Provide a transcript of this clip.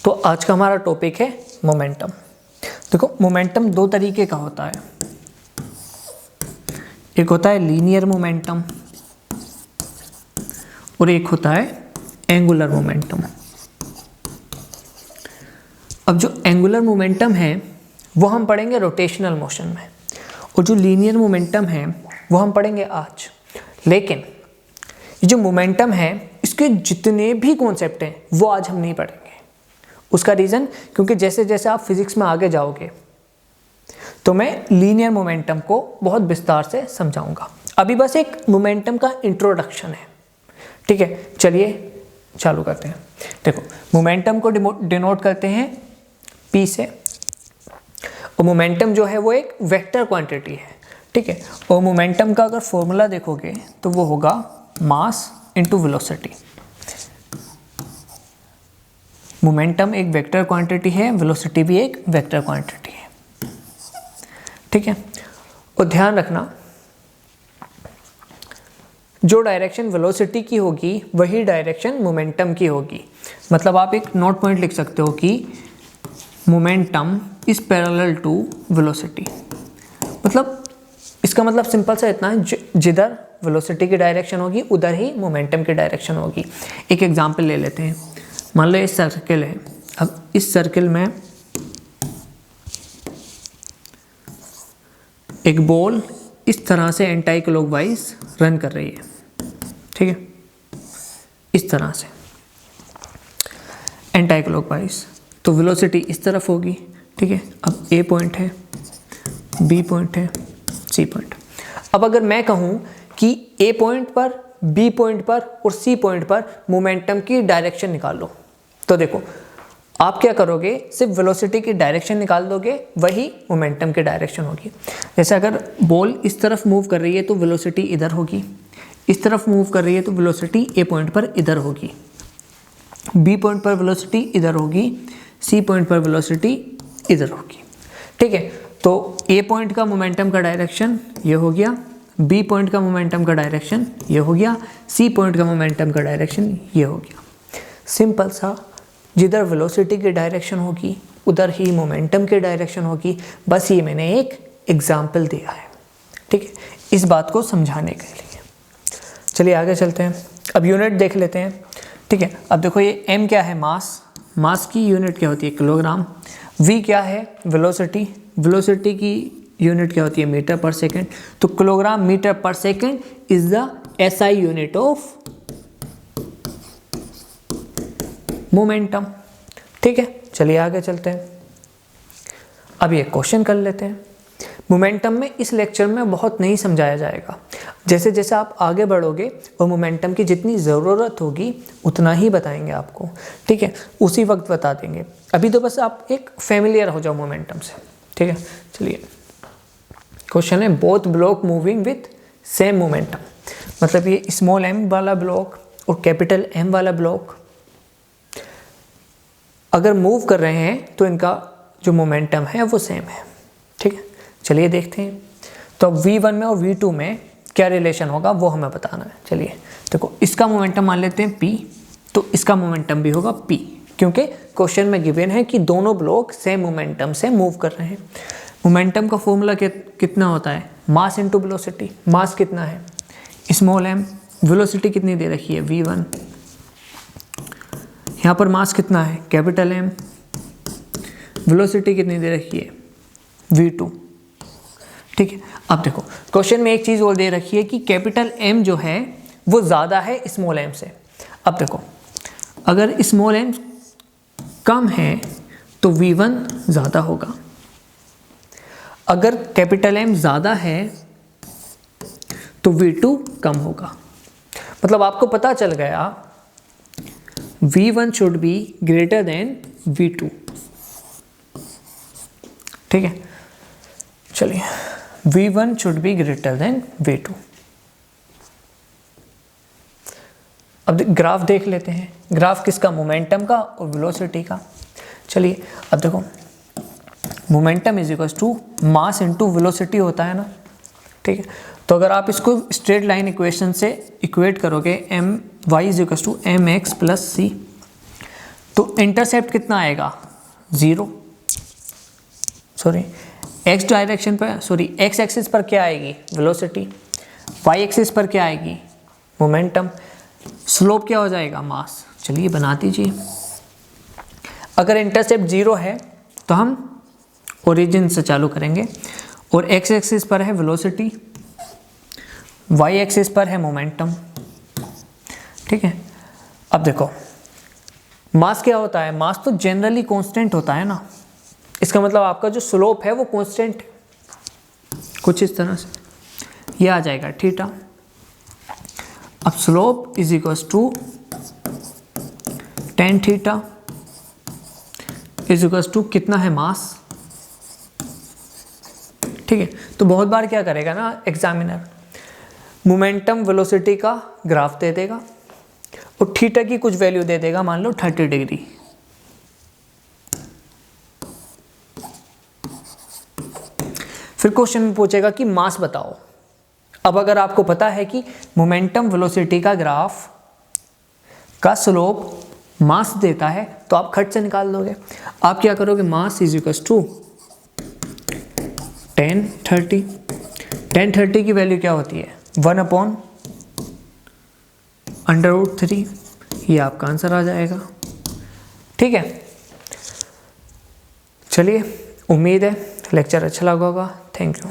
तो आज का हमारा टॉपिक है मोमेंटम। देखो मोमेंटम दो तरीके का होता है, एक होता है लीनियर मोमेंटम और एक होता है एंगुलर मोमेंटम। अब जो एंगुलर मोमेंटम है वो हम पढ़ेंगे रोटेशनल मोशन में, और जो लीनियर मोमेंटम है वो हम पढ़ेंगे आज। लेकिन ये जो मोमेंटम है इसके जितने भी कॉन्सेप्ट हैं वो आज हम नहीं पढ़ेंगे। उसका रीज़न क्योंकि जैसे जैसे आप फिजिक्स में आगे जाओगे तो मैं लीनियर मोमेंटम को बहुत विस्तार से समझाऊंगा। अभी बस एक मोमेंटम का इंट्रोडक्शन है, ठीक है। चलिए चालू करते हैं। देखो मोमेंटम को डिनोट करते हैं P से, और मोमेंटम जो है वो एक वेक्टर क्वांटिटी है, ठीक है। और मोमेंटम का अगर फॉर्मूला देखोगे तो वो होगा मास इनटू वेलोसिटी। मोमेंटम एक वेक्टर क्वांटिटी है, वेलोसिटी भी एक वेक्टर क्वांटिटी है, ठीक है। और ध्यान रखना जो डायरेक्शन वेलोसिटी की होगी वही डायरेक्शन मोमेंटम की होगी। मतलब आप एक नोट पॉइंट लिख सकते हो कि momentum is parallel to velocity. मतलब इसका मतलब सिंपल सा इतना है, जिधर वेलोसिटी की डायरेक्शन होगी उधर ही मोमेंटम की डायरेक्शन होगी। एक एग्जांपल ले लेते हैं। मान लो इस सर्किल है, अब इस सर्किल में एक बॉल इस तरह से एंटी क्लॉकवाइज रन कर रही है, ठीक है, इस तरह से एंटी क्लॉकवाइज। तो वेलोसिटी इस तरफ होगी, ठीक है। अब ए पॉइंट है, बी पॉइंट है, सी पॉइंट। अब अगर मैं कहूँ कि ए पॉइंट पर, बी पॉइंट पर और सी पॉइंट पर मोमेंटम की डायरेक्शन निकाल लो, तो देखो आप क्या करोगे, सिर्फ वेलोसिटी की डायरेक्शन निकाल दोगे, वही मोमेंटम की डायरेक्शन होगी। जैसे अगर बॉल इस तरफ मूव कर रही है तो वेलोसिटी इधर होगी, इस तरफ मूव कर रही है तो वेलोसिटी ए पॉइंट पर इधर होगी, बी पॉइंट पर वेलोसिटी इधर होगी, सी पॉइंट पर वेलोसिटी इधर होगी, ठीक है। तो ए पॉइंट का मोमेंटम का डायरेक्शन ये हो गया, बी पॉइंट का मोमेंटम का डायरेक्शन ये हो गया, सी पॉइंट का मोमेंटम का डायरेक्शन ये हो गया। सिंपल सा, जिधर वेलोसिटी की डायरेक्शन होगी उधर ही मोमेंटम की डायरेक्शन होगी। बस ये मैंने एक एग्जाम्पल दिया है, ठीक है, इस बात को समझाने के लिए। चलिए आगे चलते हैं। अब यूनिट देख लेते हैं, ठीक है। अब देखो ये m क्या है, मास। मास की यूनिट क्या होती है, किलोग्राम। v क्या है, वेलोसिटी। वेलोसिटी की यूनिट क्या होती है, मीटर पर सेकेंड। तो किलोग्राम मीटर पर second is the SI unit of momentum, ठीक है। चलिए आगे चलते हैं। अब ये क्वेश्चन कर लेते हैं। मोमेंटम में इस लेक्चर में बहुत नहीं समझाया जाएगा। जैसे जैसे आप आगे बढ़ोगे और मोमेंटम की जितनी ज़रूरत होगी उतना ही बताएंगे आपको, ठीक है, उसी वक्त बता देंगे। अभी तो बस आप एक फेमिलियर हो जाओ मोमेंटम से, ठीक है। चलिए क्वेश्चन है, both block moving with same momentum. मतलब ये स्मॉल m वाला ब्लॉक और कैपिटल M वाला ब्लॉक अगर मूव कर रहे हैं तो इनका जो मोमेंटम है वो सेम है, ठीक है। चलिए देखते हैं। तो V1 में और V2 में क्या रिलेशन होगा वो हमें बताना है। चलिए देखो, इसका मोमेंटम मान लेते हैं P, तो इसका मोमेंटम भी होगा P, क्योंकि क्वेश्चन में गिवन है कि दोनों ब्लॉक सेम मोमेंटम से मूव कर रहे हैं। मोमेंटम का फॉर्मूला कितना होता है, मास इनटू वेलोसिटी। मास कितना है, स्मॉल m, वेलोसिटी कितनी दे रखी है, V1। यहाँ पर मास कितना है, कैपिटल M, वेलोसिटी कितनी दे रखी है, V2, ठीक है। अब देखो क्वेश्चन में एक चीज़ और दे रखी है कि कैपिटल M जो है वो ज़्यादा है स्मॉल m से। अब देखो अगर स्मॉल m कम है तो V1 ज़्यादा होगा, अगर कैपिटल M ज़्यादा है तो V2 कम होगा। मतलब आपको पता चल गया V1 should be greater than V2, ठीक है। चलिए V1 should be greater than V2। अब ग्राफ देख लेते हैं। ग्राफ किसका, मोमेंटम का और वेलोसिटी का। चलिए अब देखो, momentum is equal to mass into velocity होता है ना, ठीक है। तो अगर आप इसको स्ट्रेट लाइन इक्वेशन से इक्वेट करोगे, M Y is equal to M X plus C, तो इंटरसेप्ट कितना आएगा 0, सॉरी एक्स डायरेक्शन पर, सॉरी एक्स एक्सिस पर क्या आएगी वेलोसिटी, वाई एक्सिस पर क्या आएगी मोमेंटम, स्लोप क्या हो जाएगा मास। चलिए बना दीजिए। अगर इंटरसेप्ट 0 है तो हम ओरिजिन से चालू करेंगे और एक्स एक्सिस पर है वेलोसिटी, वाई एक्सिस पर है मोमेंटम, ठीक है। अब देखो मास क्या होता है, मास तो जनरली कांस्टेंट होता है ना, इसका मतलब आपका जो स्लोप है वो कांस्टेंट कुछ इस तरह से ये आ जाएगा थीटा। अब slope is equals to ten theta is equals to कितना है मास, ठीक है। तो बहुत बार क्या करेगा ना एग्जामिनर, मोमेंटम वेलोसिटी का ग्राफ दे देगा और थीटा की कुछ वैल्यू दे देगा, मान लो 30 डिग्री। फिर क्वेश्चन में पूछेगा कि मास बताओ। अब अगर आपको पता है कि मोमेंटम वेलोसिटी का ग्राफ का स्लोप मास देता है तो आप खट से निकाल दोगे। आप क्या करोगे, मास इज इक्वल टू 1030, 1030 की वैल्यू क्या होती है 1/√3, ये आपका आंसर आ जाएगा, ठीक है। चलिए उम्मीद है लेक्चर अच्छा लगा होगा। Thank you.